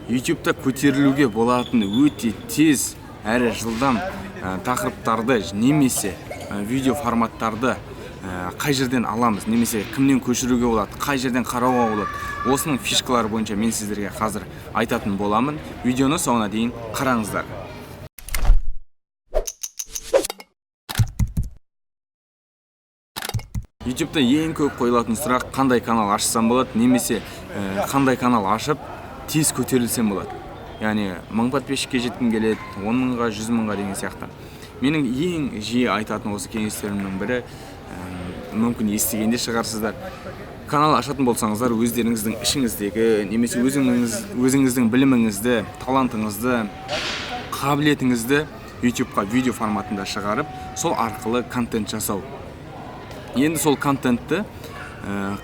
YouTube'да көтерілуге болатын өте тез әрі жылдам тақырыптарды немесе видео форматтарды қай жерден аламыз, немесе кімнен көшіруге болады, қай жерден қарауға болады. Осының фишкалары бойынша мен сіздерге қазір айтатын боламын. Видеоны соңына дейін қараңыздар. YouTube'да ең көп қойылатын сұрақ қандай канал ашсам болады, немесе қандай канал ашып тез көтерілсем болады. Яғни 1000 подписчикке жеткім келеді, 10 мыңға, 100 мыңға деген сияқты. Менің ең жиі айтатын осы кеңестерімнің бірі, мүмкін естігенде шығарсыздар. Канал ашатын болсаңыздар, өздеріңіздің ішіңіздегі, немесе өзіңіздің біліміңізді, талантыңызды, қабілетіңізді YouTube-қа видео форматында шығарып, сол арқылы контент жасау. Енді сол контентті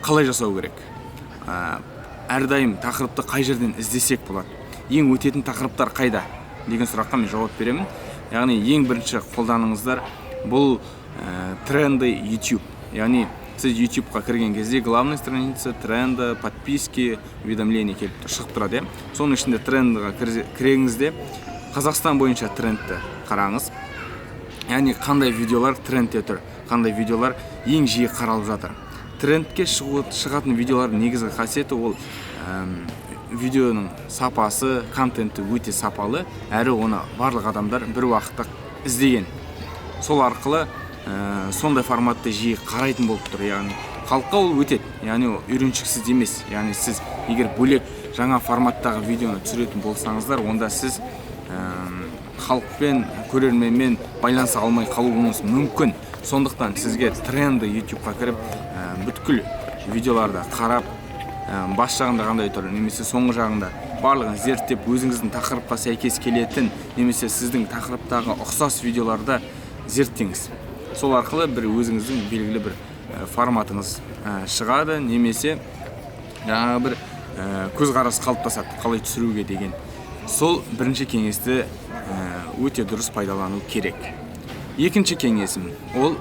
қалай жасау керек? Әрдайым тақырыпты қай жерден іздесек болады? Ең өтетін тақырыптар қайда? Деген сұраққа мен жауап беремін. Яғни ең бірінші қолданыңыздар бұл тренды YouTube. Яғни сіз YouTube-қа кірген кезде главный страница, тренды, подписки, уведомления келіп шығып тұрады. Соның ішінде трендіға кіреңізде Қазақстан бойынша трендті қараңыз. Яғни қандай видеолар трендте тұр, қандай видеолар ең жиі қаралып жатыр. Трендке шығатын видеолардың негізгі қасиеті ол видеоның сапасы, контенті өте сапалы, әрі оны барлық адамдар бір уақытта іздеген. Сол арқылы сондай форматты жиі қарайтын болып тұр. Яғни халыққа ол өтеді, яғни үйреншіксіз емес. Яғни сіз егер бөлек жаңа форматтағы видеоны түсіретін болсаңыздар, онда сіз халықпен, көрерменмен байланыса алмай қалуыңыз мүмкін. Сондықтан сізге тренді YouTube-қа кіріп, бүткіл видеоларды қарап, бас жағында қандай тұр, немесе соңғы жағында барлығын зерттеп, өзіңіздің тақырыпқа сәйкес келетін, немесе сіздің тақырыптағы ұқсас видеоларда зерттеңіз. Сол арқылы бір өзіңіздің белгілі бір форматыңыз шығады, немесе жаңағы бір көзқарас қалыптасады, қалай түсіруге деген. Сол бірінші кеңесті өте дұрыс пайдалану керек. Екінші кеңесім ол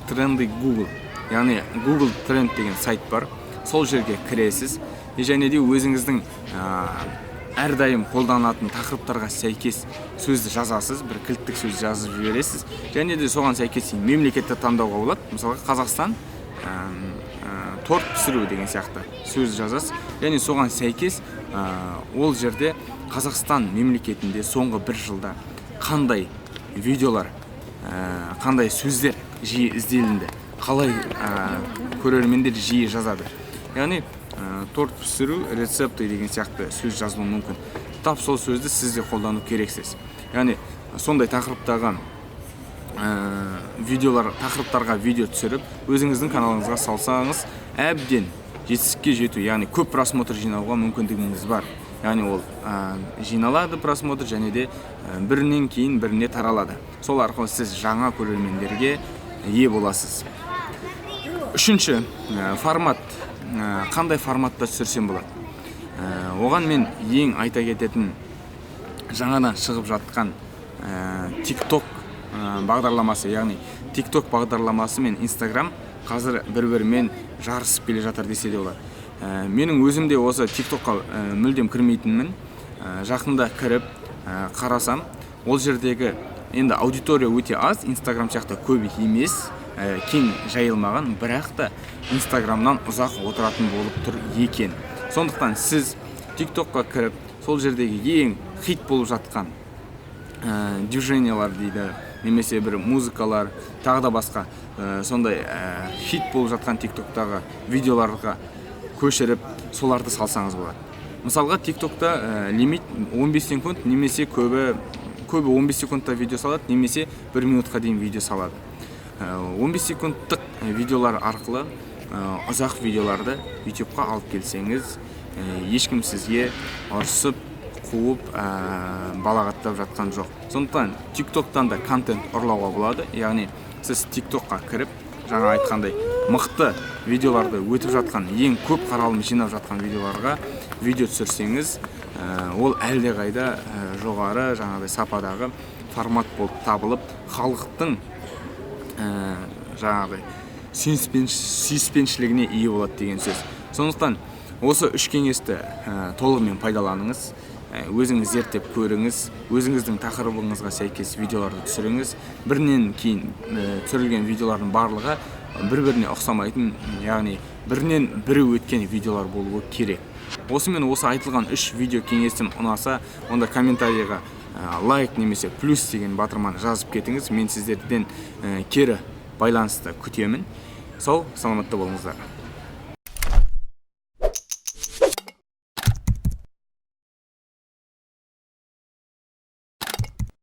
тренды Google. Яғни Google Тренд деген сайт бар. Сол жерге кіресіз. Және де өзіңіздің әрдайым қолданатын тақырыптарға сәйкес сөзді жазасыз, бір кілттік сөз жазып жібересіз. Және де соған сәйкес мемлекетті таңдауға болады. Мысалы, Қазақстан торт пісіру деген сияқты сөз жазасыз. Және соған сәйкес ол жерде Қазақстан мемлекетінде соңғы бір жылда қандай видеолар, қандай сөздер жиі ізделінді, қалай көрермендер жиі жазады. Яғни торт пісіру рецепті деген сияқты сөз жазылуы мүмкін. Тап сол сөзді сіз де қолдану керексіз. Яғни сондай тақырыптарға видео түсіріп, өзіңіздің каналыңызға салсаңыз, әбден жетістікке жету, яғни көп просмотр жинауға мүмкіндігіңіз бар. Яғни ол жиналады просмотр, және де бірінен кейін біріне таралады. Сол арқылы сіз жаңа көрермендерге ие боласыз. Үшінші, формат. Қандай форматта түсірсем болады? Оған мен ең айта кететін жаңадан шығып жатқан TikTok бағдарламасы, яғни TikTok бағдарламасы мен Instagram қазір бір-бірімен жарысып келе жатыр десе де болады. Менің өзімде осы TikTokқа мүлдем кірмейтінмін. Жақында кіріп қарасам, ол жердегі енді аудитория өте аз, Instagram сияқты көп емес, кең жайылмаған, бірақ та Instagramнан ұзақ отыратын болып тұр екен. Сондықтан сіз TikTokқа кіріп, сол жердегі ең хит болып жатқан движениялар дейді, немесе бір музыкалар, тағы да басқа сондай хит болып жатқан TikToктағы видеоларға көшіріп, соларды салсаңыз болады. Мысалға, TikTokта лимит 15 секунд, немесе көбі 15 секундта видео салады, немесе 1 минутқа дейін видео салады. 15 секундтық видеолар арқылы ұзақ видеоларды YouTube-қа алып келсеңіз, ешкім сізге ұрсып, қуып, балағаттап жатқан жоқ. Сондықтан TikToktан да контент ұрлауға болады. Яғни сіз TikTokқа кіріп, жаңа айтқандай мықты видеоларды өтіп жатқан, ең көп қаралым жинап жатқан видеоларға видео түсірсеңіз, ол әлде қайда жоғары жаңағыдай сападағы формат болып табылып, халықтың жаңағыдай сүйіспеншілігіне ие болады деген сөз. Сондықтан осы үш кеңесті толығымен пайдаланыңыз. өзіңіз зерттеп көріңіз, өзіңіздің тақырыбыңызға сәйкес видеоларды түсіріңіз. Бірінен кейін түсірілген видеолардың барлығы бір-біріне ұқсамайтын, яғни бірінен бірі өткен видеолар болуы керек. Осымен осы айтылған 3 видео кеңесім ұнаса, онда комментарийға лайк немесе плюс деген батырманы жазып кетіңіз. Мен сіздерден кері байланысты күтемін. Саламатта болыңыздар.